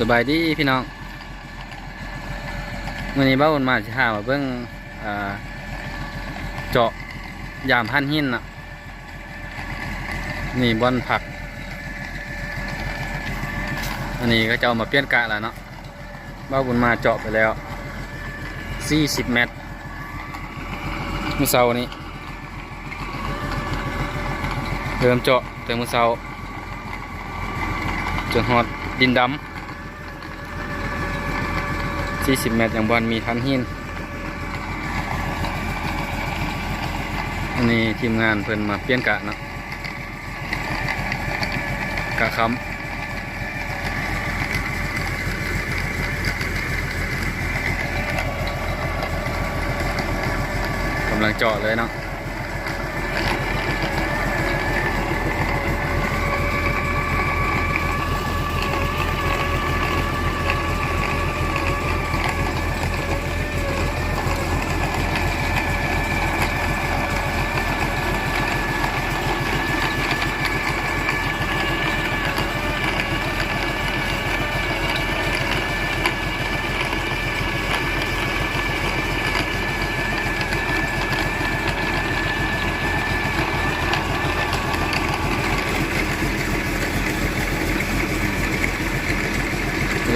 สบายดีพี่น้องวันนี้บ้าวนมาสิหาว่าเบิ่งเจาะยามหั่นหินน่ะนี่บอนผักอันนี้ก็จะเอามาเปลี่ยนกะแล้วเนาะบ้าวนมาเจาะไปแล้ว40 เมตรมื้อเช้านี้เริ่มเจาะแต่มื้อเช้าจนฮอดดินดำ40 เมตรอย่างบอลมีทันหินอันนี้ทีมงานเพิ่นมาเปลี่ยนกะเนาะกะค้ำกำลังเจาะเลยเนาะ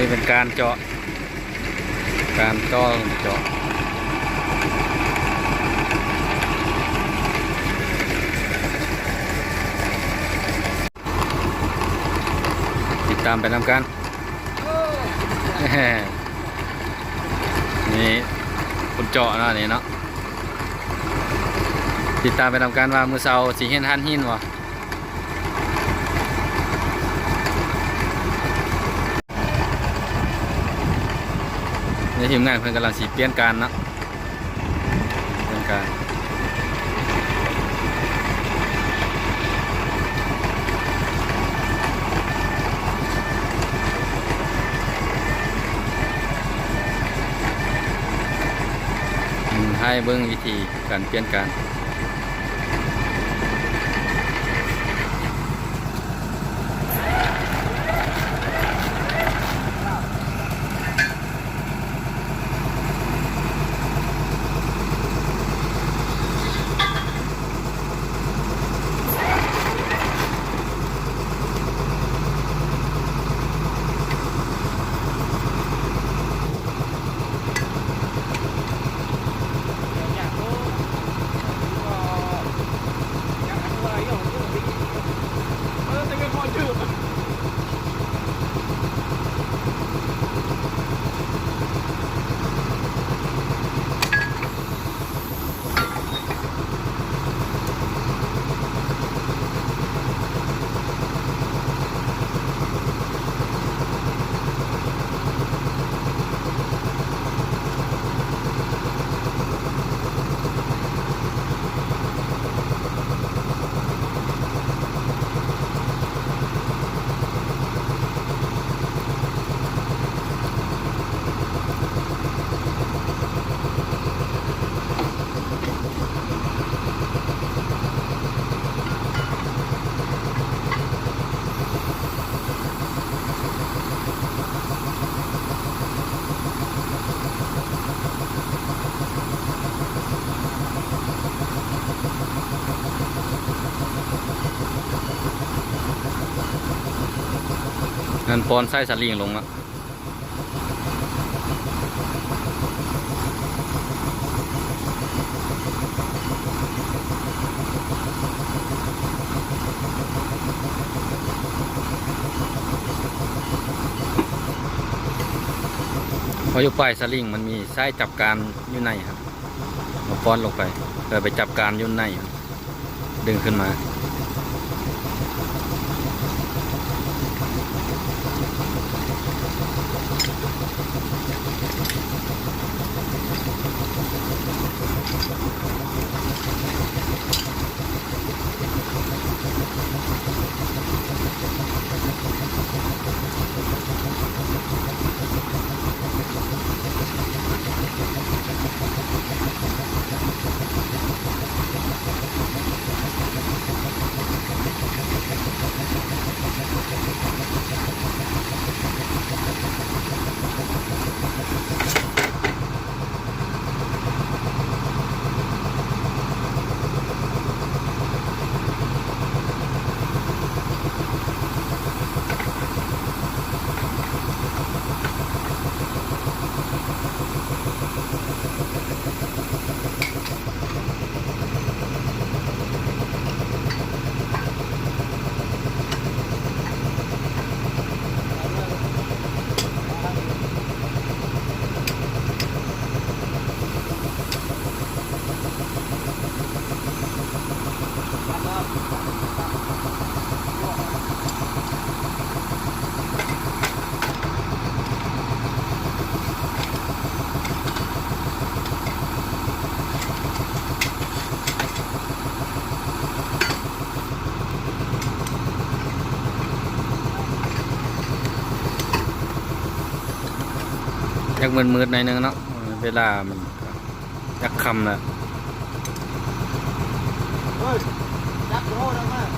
นี่เป็นการเจาะติดตามไปนำกันนี่คนเจาะเนาะนี่เนาะติดตามไปนำกันว่ามือเสาสีเห็นหันหินวะในทีมงานเพื่อนกำลังสีเปลี่ยนการเนาะเปลี่ยนการให้เบิ้งวิธีการเปลี่ยนการเงินปอนไส้สลิงลงแล้วเพราะอยู่ปลายสลิงมันมีไส้จับการอยู่ในครับมาป้อนลงไปเพื่อไปจับการอยู่ในดึงขึ้นมา อยากมืดๆหน่อยนึงเนาะเวลามันอยากค่ำแล้ว เฮ้ยจับโอ้ดังมาก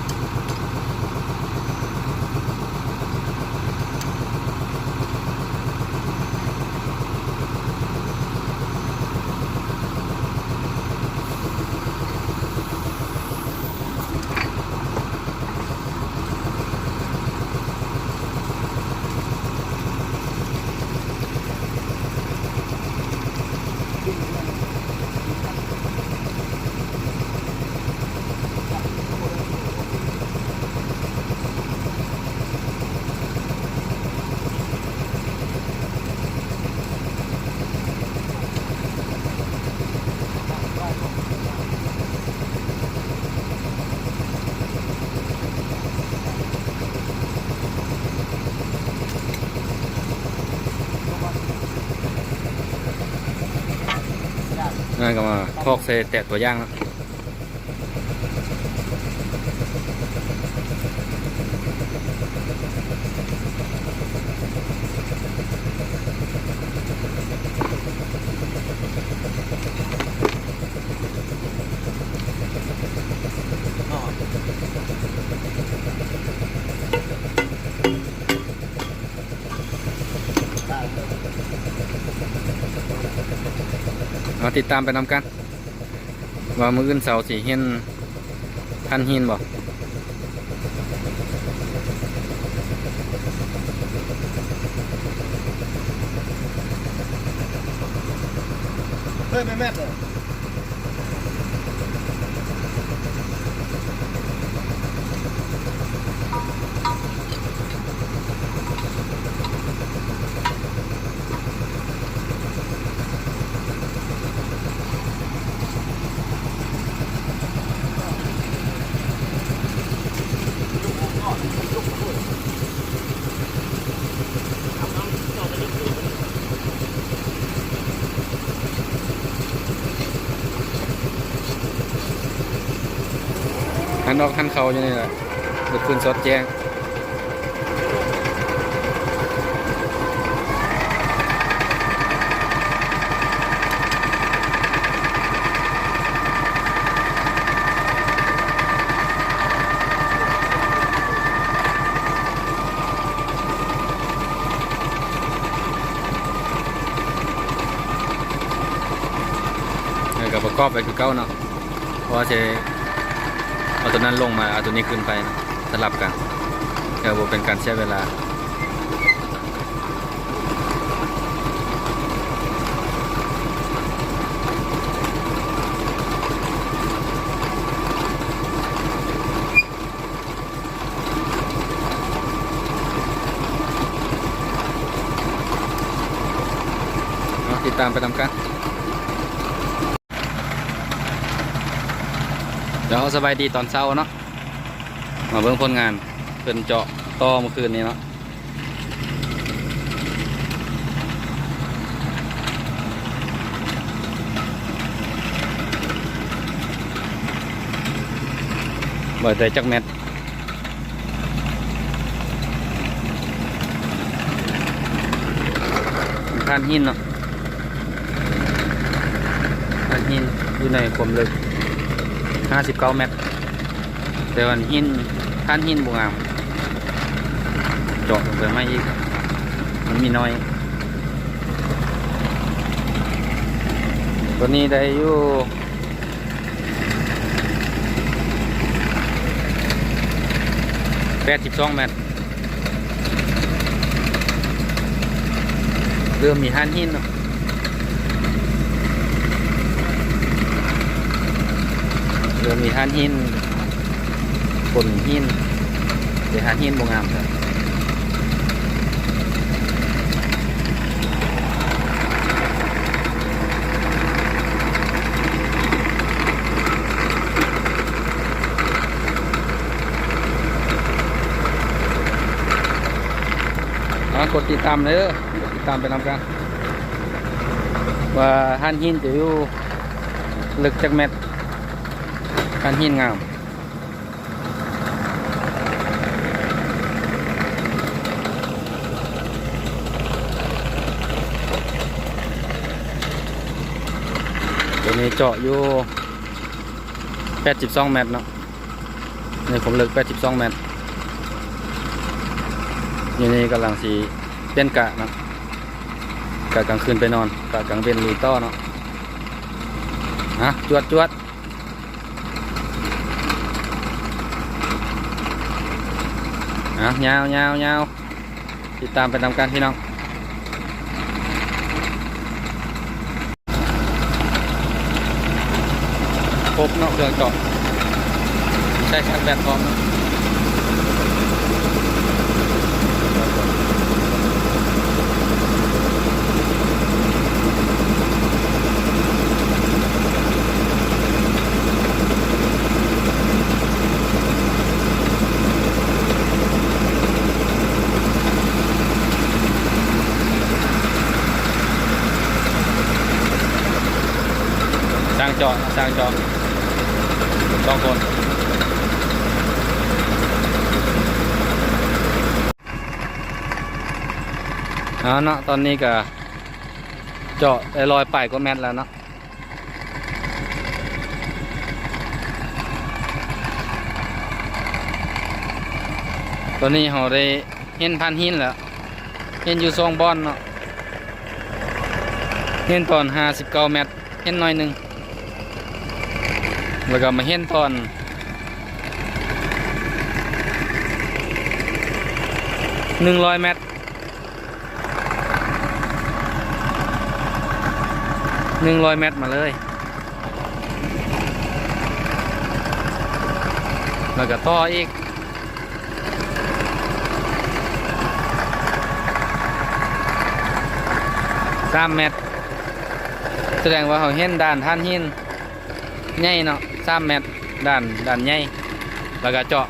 นั่นก็มาพอกเซแตะตัวย่างแล้วมาติดตามไปนำกันว่ามื้ออื่นเสาร์สิเห็นทันหินบ่ เฮ้ยไม่แม่นเลยหันออกหันเขาอยู่นี่แหละเบิดคืนสดแจ้งแล้วก็ประกอบไปคือเก่าเนาะเพราะว่าจะเอาตัวนั้นลงมาเอาตัวนี้ขึ้นไปนะสลับกันเพื่อเป็นการใช้เวลาติดตามไปทำกันเดี๋ยวสบายดีตอนเช้าเนาะมาเบิ่งผลงานเป็นเจาะต่อเมื่อคืนนี้เนาะบ่อยใจจักเม็ดท่านหินเนาะท่านหินอยู่ในความลึก59 เมตรแต่วันหินท่านหินบงามเจาะลงไปไม่อีกมันมีน้อยตัวนี้ได้อยู่82 เมตรเริ่มมีท่านหินเนาะเริ่มมีท่านหินฝนหินเดี๋ยวท่านหินบงามครับกดติดตามเลยกดติดตามไปนำกันว่าท่านหินจะอยู่ลึกจักเม็ดท่านหินงาม นี้เจาะอยู่82เมตรเนาะในความลึก82เมตรอยู่นี่กำลังสีเปลี่ยนกะเนาะกะกลางคืนไปนอนกะกลางเวนลุยต่อเนาะจวดยาวติดตามไปตามกันพี่น้องครบเนาะเครื่องเจาะใช้ชาร์จแบตพร้อมเนาะสร้างเจาะ2 คนเนาะตอนนี้ก็เจาะได้100 กว่าเมตรแล้วเนาะตอนนี้เราได้เห็นพันหินแล้วเห็นอยู่2 บ่อนเนาะเห็นตอน59เมตรเห็นน้อยหนึ่งแล้วก็มาเห็นตอน100 เมตรมาเลยแล้วก็ต่ออีก3 เมตรแสดงว่าเขาเห็นด่านท่านหินใหญ่เนาะ3 เมตรด่านใหญ่แล้วก็เจาะ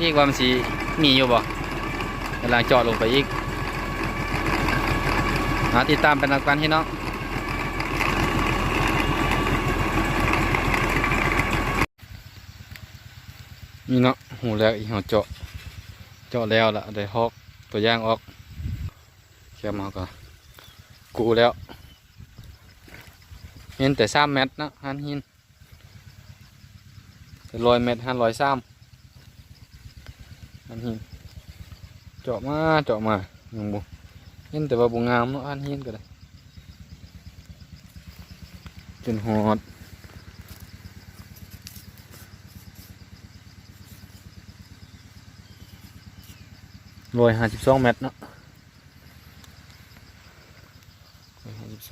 อีกว่ามันสีมีอยู่บ่กำลังเจาะลงไปอีกติดตามเป็นนักการที่เนาะนี่เนาะหูแล้วอีกเขาเจาะแล้วละได้ฮอกตัวย่างออกแค่มาก็กูแล้วเห็นแต่3 เมตรนะหันหิน100 เมตร503หันหินเจาะมายังบุเห็นแต่ว่าบุงามเนาะหันหินก็ได้จนหอด152 เมตรเนาะ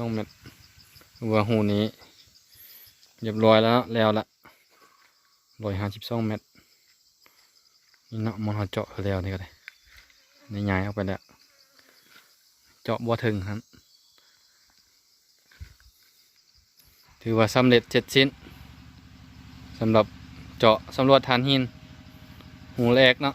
152 เมตรว่าหูนี้เรียบร้อยแล้วละ152 เมตรนี่เนาะมันเขาเจาะแล้วนี่ก็ได้ในย้ายออกไปแล้วเจาะบ่ถึงครับถือว่าสำเร็จเสร็จสิ้นสำหรับเจาะสำรวจฐานหินหูแรกเนาะ